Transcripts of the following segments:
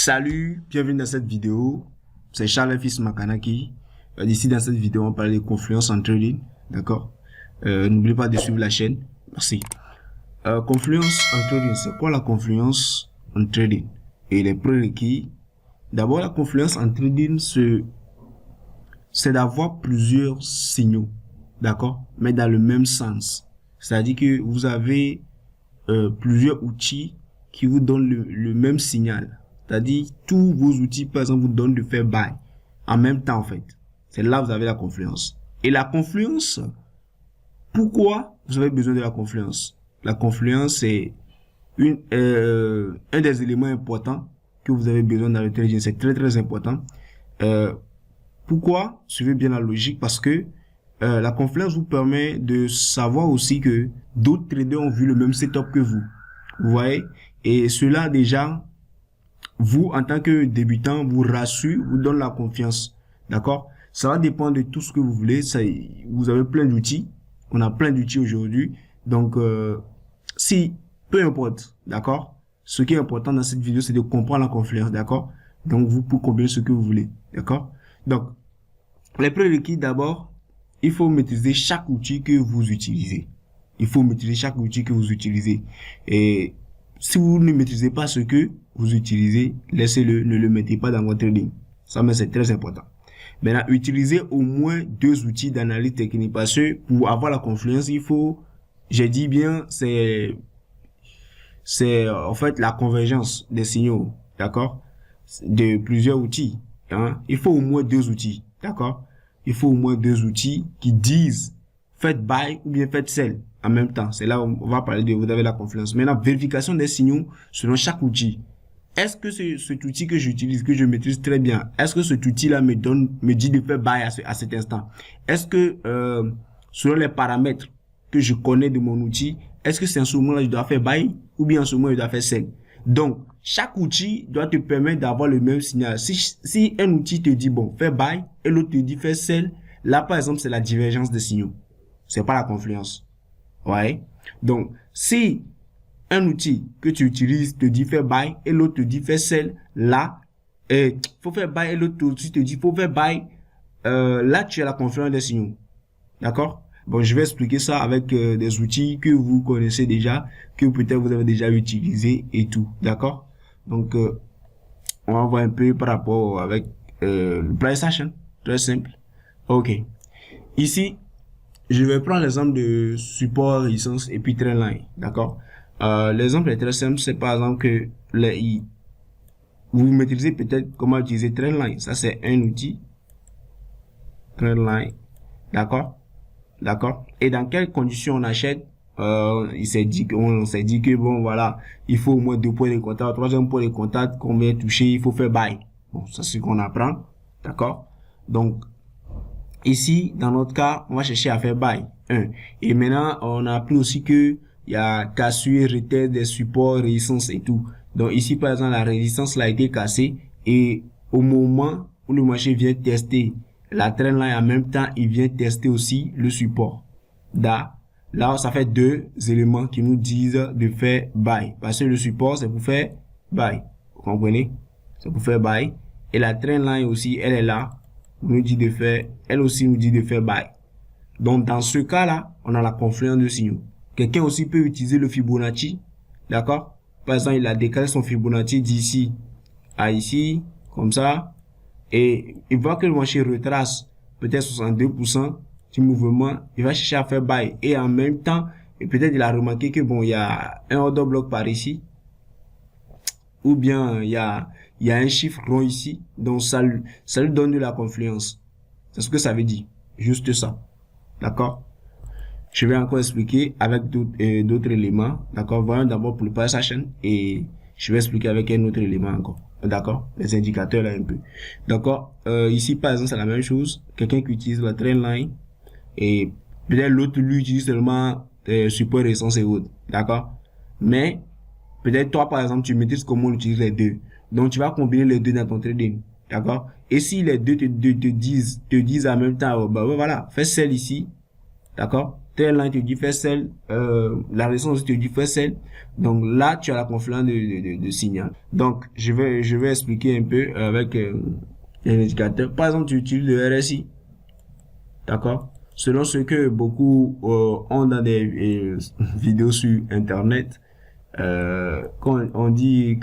Salut, bienvenue dans cette vidéo. C'est Charles Fils Makanaki. Ici dans cette vidéo, on parle de Confluence en trading. D'accord. N'oubliez pas de suivre la chaîne. Merci. Confluence en trading, c'est quoi la confluence en trading? Et les prérequis. D'abord, la confluence en trading, c'est d'avoir plusieurs signaux. D'accord. Mais dans le même sens. C'est-à-dire que vous avez plusieurs outils qui vous donnent le même signal. C'est-à-dire, tous vos outils, par exemple, vous donnent de faire buy en même temps, en fait. C'est là que vous avez la confluence. Et la confluence, pourquoi vous avez besoin de la confluence? La confluence, c'est un des éléments importants que vous avez besoin dans le trading. C'est très, très important. Pourquoi? Suivez bien la logique, parce que la confluence vous permet de savoir aussi que d'autres traders ont vu le même setup que vous. Vous voyez? Et cela, déjà, vous, en tant que débutant, vous rassure, vous donne la confiance. D'accord? Ça va dépendre de tout ce que vous voulez. Vous avez plein d'outils. On a plein d'outils aujourd'hui. Donc, si, peu importe, d'accord? Ce qui est important dans cette vidéo, c'est de comprendre la confluence, d'accord? Donc, vous pouvez combiner ce que vous voulez, d'accord? Donc, les prérequis, d'abord, il faut maîtriser chaque outil que vous utilisez. Il faut maîtriser chaque outil que vous utilisez. Et si vous ne maîtrisez pas ce que vous utilisez, laissez-le, ne le mettez pas dans votre trading. Ça, mais c'est très important. Maintenant, utilisez au moins deux outils d'analyse technique, parce que pour avoir la confluence, il faut, j'ai dit bien, c'est en fait la convergence des signaux, d'accord, de plusieurs outils. Hein? Il faut au moins deux outils, d'accord. Il faut au moins deux outils qui disent faites buy ou bien faites sell en même temps. C'est là où on va parler de vous avez la confluence. Maintenant, vérification des signaux selon chaque outil. Est-ce que cet outil que j'utilise, que je maîtrise très bien, est-ce que cet outil-là me dit de faire buy à cet instant? Est-ce que, selon les paramètres que je connais de mon outil, est-ce que c'est en ce moment-là que je dois faire buy ou bien en ce moment je dois faire sell? Donc, chaque outil doit te permettre d'avoir le même signal. Si un outil te dit, bon, fais buy et l'autre te dit fais sell, là, par exemple, c'est la divergence des signaux. C'est pas la confluence. Ouais. Donc, si un outil que tu utilises te dit faire buy et l'autre te dit faire sell, là, faut faire buy et l'autre outil te dit faut faire buy, là, tu as la confluence des signaux. D'accord? Bon, je vais expliquer ça avec des outils que vous connaissez déjà, que peut-être vous avez déjà utilisé et tout. D'accord? Donc, on va voir un peu par rapport avec le price action. Très simple. OK. Ici, je vais prendre l'exemple de support, résistance et puis trendline. D'accord? L'exemple est très simple. C'est par exemple que vous maîtrisez peut-être comment utiliser trendline. Ça, c'est un outil. Trendline. D'accord? D'accord? Et dans quelles conditions on achète? On s'est dit que bon, voilà, il faut au moins 2 points de contact, 3e point de contact, combien toucher, il faut faire buy. Bon, ça c'est ce qu'on apprend. D'accord? Donc, ici, dans notre cas, on va chercher à faire buy. 1. Et maintenant, on a appris aussi que il y a cassure, retest des supports, résistance et tout. Donc ici, par exemple, la résistance là a été cassée et au moment où le marché vient tester la trendline en même temps, il vient tester aussi le support. Là, ça fait deux éléments qui nous disent de faire buy. Parce que le support, c'est pour faire buy. Vous comprenez? C'est pour faire buy. Et la trendline aussi, elle est là. Elle aussi nous dit de faire buy. Donc, dans ce cas-là, on a la confluence de signaux. Quelqu'un aussi peut utiliser le Fibonacci. D'accord? Par exemple, il a décalé son Fibonacci d'ici à ici, comme ça. Et il voit que le marché retrace peut-être 62% du mouvement. Il va chercher à faire buy. Et en même temps, et peut-être il a remarqué que bon, il y a un order block par ici. Ou bien, il y a un chiffre rond ici. Donc, ça lui donne de la confluence. C'est ce que ça veut dire. Juste ça. D'accord? Je vais encore expliquer avec d'autres éléments. D'accord? Voyons d'abord pour le price action et je vais expliquer avec un autre élément encore. D'accord? Les indicateurs là un peu. D'accord? Ici, par exemple, c'est la même chose. Quelqu'un qui utilise la trendline et peut-être l'autre lui utilise seulement support, résistance et autres. D'accord? Mais peut-être toi, par exemple, tu maîtrises comment on utilise les deux. Donc, tu vas combiner les deux dans ton trading. D'accord? Et si les deux te disent en même temps, bah voilà, fais celle ici. D'accord? trendline te dit faire sell, la résistance te dit faire sell. Donc là, tu as la confluence de signal. Donc, je vais expliquer un peu avec les indicateurs. Par exemple, tu utilises le RSI. D'accord? Selon ce que beaucoup ont dans des vidéos sur Internet, quand on dit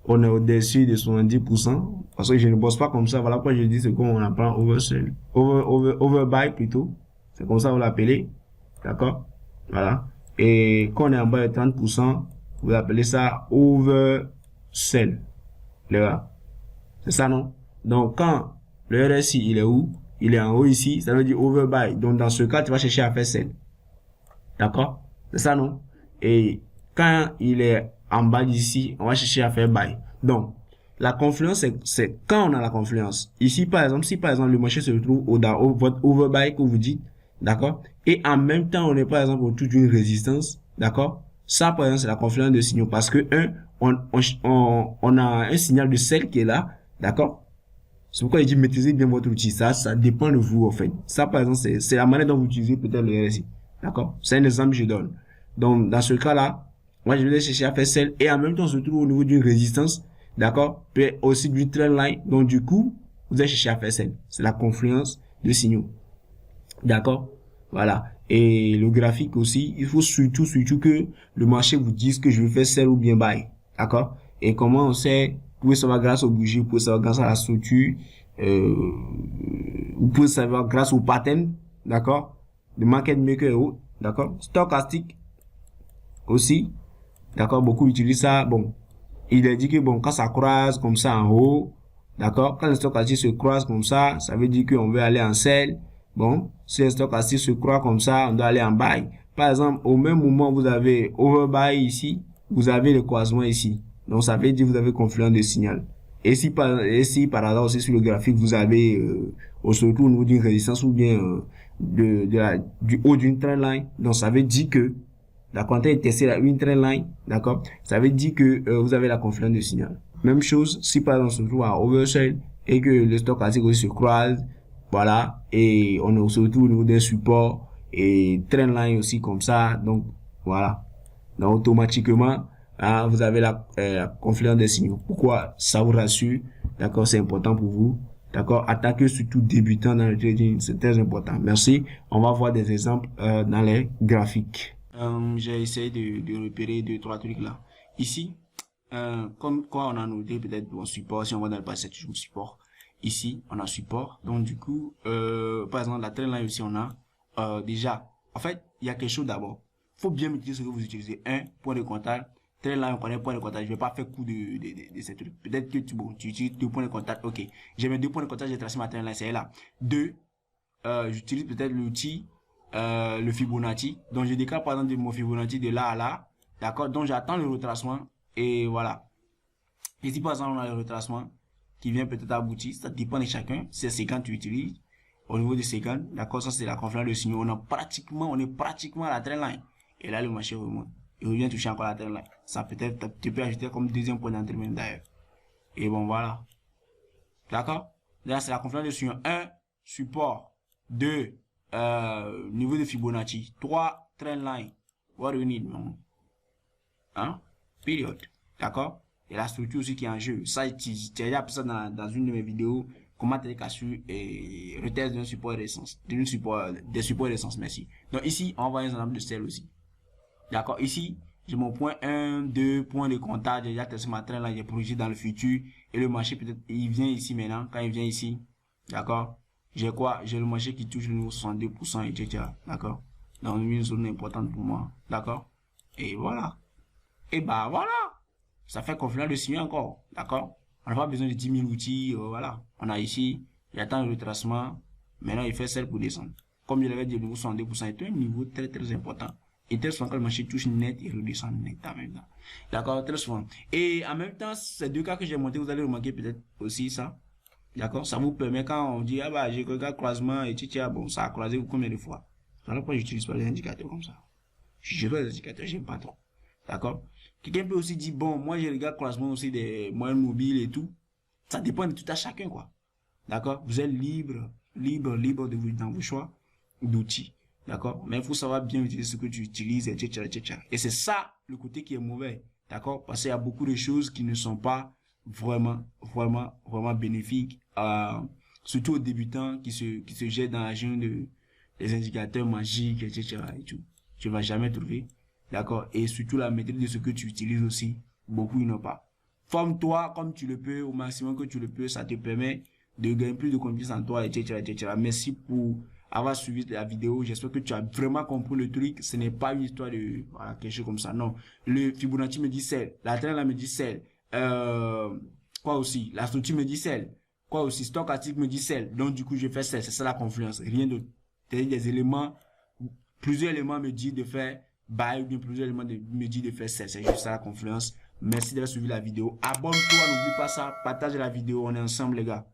on est au-dessus de 70%, parce que je ne bosse pas comme ça, voilà pourquoi je dis ce qu'on apprend oversell, overbuy plutôt, c'est comme ça vous l'appelez, d'accord, voilà, et quand on est en bas de 30%, vous appelez ça oversell, là, c'est ça non? Donc quand le RSI il est où? Il est en haut ici, ça veut dire overbuy, donc dans ce cas tu vas chercher à faire sell, d'accord, c'est ça non? Et quand il est en bas d'ici, on va chercher à faire buy. Donc, la confluence, c'est quand on a la confluence. Ici, par exemple, si par exemple le marché se trouve dans votre overbuy que vous dites, d'accord, et en même temps, on est par exemple autour d'une résistance, d'accord, ça par exemple, c'est la confluence de signaux parce que, on a un signal de sell qui est là, d'accord. C'est pourquoi il dit maîtrisez bien votre outil. Ça dépend de vous, en fait. Ça, par exemple, c'est la manière dont vous utilisez peut-être le RSI. D'accord? C'est un exemple que je donne. Donc, dans ce cas-là, moi, je vais chercher à faire sell et en même temps, on se trouve au niveau d'une résistance. D'accord? Puis aussi du trendline. Donc, du coup, vous allez chercher à faire sell. C'est la confluence de signaux. D'accord? Voilà. Et le graphique aussi, il faut surtout que le marché vous dise que je veux faire sell ou bien buy. D'accord? Et comment on sait? Vous pouvez savoir grâce aux bougies, vous pouvez savoir grâce à la structure, vous pouvez savoir grâce au pattern, d'accord? Le market maker et autres, d'accord? Stochastique aussi, d'accord? Beaucoup utilisent ça. Bon, il a dit que bon, quand ça croise comme ça en haut, d'accord? Quand le stochastique se croise comme ça veut dire qu'on veut aller en sell. Bon, si le stochastique se croise comme ça, on doit aller en buy. Par exemple, au même moment, vous avez overbuy ici, vous avez le croisement ici. Donc, ça veut dire que vous avez confluence de signal. Et si par hasard aussi sur le graphique, vous avez, surtout au niveau d'une résistance ou bien du haut d'une trendline, donc ça veut dire que la quantité est testée à une trendline, d'accord, ça veut dire que vous avez la confluence de signal. Même chose, si par exemple on se trouve à oversell et que le stochastique aussi se croise, voilà, et on est surtout au niveau des supports et trendline aussi comme ça, donc voilà. Donc automatiquement, vous avez la confluence des signaux. Pourquoi? Ça vous rassure, d'accord, c'est important pour vous, d'accord. Attaquer surtout débutant dans le trading, c'est très important. Merci. On va voir des exemples dans les graphiques. J'ai essayé de repérer deux trois trucs là. Ici, comme quoi on a noté peut-être bon support, si on va dans le passé toujours support. Ici, on a support. Donc du coup, par exemple la trendline aussi on a déjà. En fait, il y a quelque chose d'abord. Faut bien maîtriser ce que vous utilisez. Un point de contact. Trendline on connaît point de contact. Je vais pas faire coup de ces trucs. Peut-être que tu utilises deux points de contact. Ok. J'ai mes deux points de contact. J'ai tracé ma trendline. C'est là. Deux. J'utilise peut-être l'outil le Fibonacci. Donc je déclare par exemple mon Fibonacci de là à là. D'accord. Donc j'attends le retracement. Et voilà. Ici par exemple on a le retracement qui vient peut-être aboutir. Ça dépend de chacun. C'est quand tu utilises. Au niveau des séquences, d'accord, ça c'est la confluence de signaux. On est pratiquement à la trendline. Et là le marché remonte. Il revient toucher encore la trendline. Ça peut-être, tu peux ajouter comme deuxième point d'entrée même d'ailleurs. Et bon voilà. D'accord. Là c'est la confluence de signaux. 1. Support. 2. Niveau de Fibonacci. 3. Trendline. What we need, non? Hein? Période. D'accord? Et la structure aussi qui est en jeu. Ça, j'ai déjà appris ça dans une de mes vidéos. Comment t'es cassé et retest d'un support d'essence. Des supports d'essence, merci. Donc ici, on va un exemple de sel aussi. D'accord? Ici, j'ai mon point 1, 2, point de contact. J'ai déjà testé ma train là, j'ai projeté dans le futur. Et le marché, peut-être, il vient ici maintenant. Quand il vient ici, d'accord? J'ai quoi? J'ai le marché qui touche le niveau 62%, etc. D'accord? Dans une zone importante pour moi. D'accord? Et voilà. Et bah voilà. Ça fait confluence de signaux encore. D'accord? On n'a pas besoin de 10 000 outils. Voilà. On a ici. J'attends le retracement. Maintenant, il fait celle pour descendre. Comme je l'avais dit, le niveau 62% est un niveau très très important. Et très souvent, quand le marché touche net, il redescend net en même temps. D'accord? Très souvent. Et en même temps, ces deux cas que j'ai montés, vous allez remarquer peut-être aussi ça. D'accord? Ça vous permet quand on dit, ah bah, j'ai regardé croisement et tchitcha, bon, ça a croisé combien de fois? Voilà pourquoi j'utilise pas les indicateurs comme ça. Je les indicateurs, j'aime pas trop. D'accord? Quelqu'un peut aussi dire, bon, moi, je regarde croisement aussi des moyennes mobiles et tout. Ça dépend de tout à chacun, quoi. D'accord? Vous êtes libre de vous, dans vos choix. d'outils. D'accord? Mais il faut savoir bien utiliser ce que tu utilises, etc., etc. Et c'est ça, le côté qui est mauvais. D'accord? Parce qu'il y a beaucoup de choses qui ne sont pas vraiment bénéfiques, surtout aux débutants qui se jettent dans la jungle des indicateurs magiques, etc. et tout. Tu vas jamais trouver. D'accord? Et surtout la maîtrise de ce que tu utilises aussi. Beaucoup, ils n'ont pas. Forme-toi comme tu le peux, au maximum que tu le peux. Ça te permet de gagner plus de confiance en toi, etc., etc. Merci pour avoir suivi la vidéo. J'espère que tu as vraiment compris le truc. Ce n'est pas une histoire de, voilà, quelque chose comme ça. Non. Le Fibonacci me dit sell. La traîne là me dit sell. Quoi aussi? La structure me dit sell. Quoi aussi? Stochastique me dit sell. Donc, du coup, je fais sell. C'est ça la confluence. Rien d'autre. Des éléments, plusieurs éléments me disent de faire buy ou bien plusieurs éléments me disent de faire sell. C'est juste ça la confluence. Merci d'avoir suivi la vidéo. Abonne-toi, n'oublie pas ça. Partage la vidéo. On est ensemble, les gars.